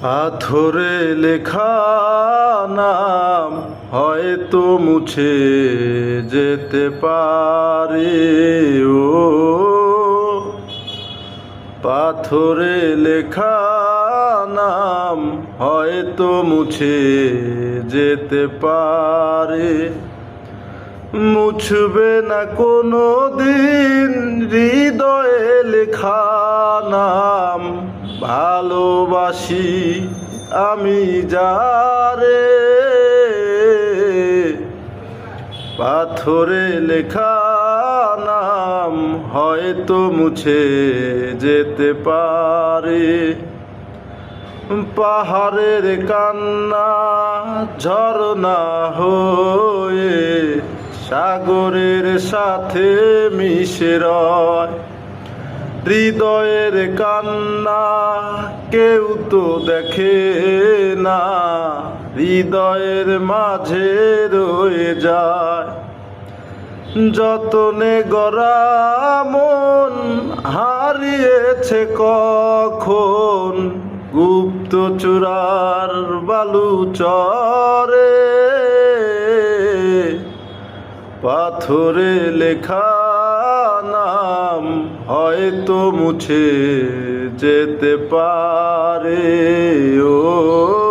পাথরে লেখা নাম হয়তো মুছে যেতে পারে। ও পাথরে লেখা নাম হয়তো মুছে যেতে পারে। মুছবে না কোনো দিন হৃদয়ে লেখা নাম। ভালোবাসি আমি যারে, পাথরে লেখা নাম হয়তো মুছে যেতে পারে। পাহাড়ের কান্না ঝরনা হয়ে সাগরের সাথে মিশে রয়। হৃদয়ের কান্না কেউ তো দেখে না, হৃদয়ের মাঝে রয়ে যায়। যতনে গড়া মন হারিয়েছে কখন গুপ্ত চূড়ার বালু চরে। পাথরে লেখা নাম হয়তো মুছে যেতে পারে। ও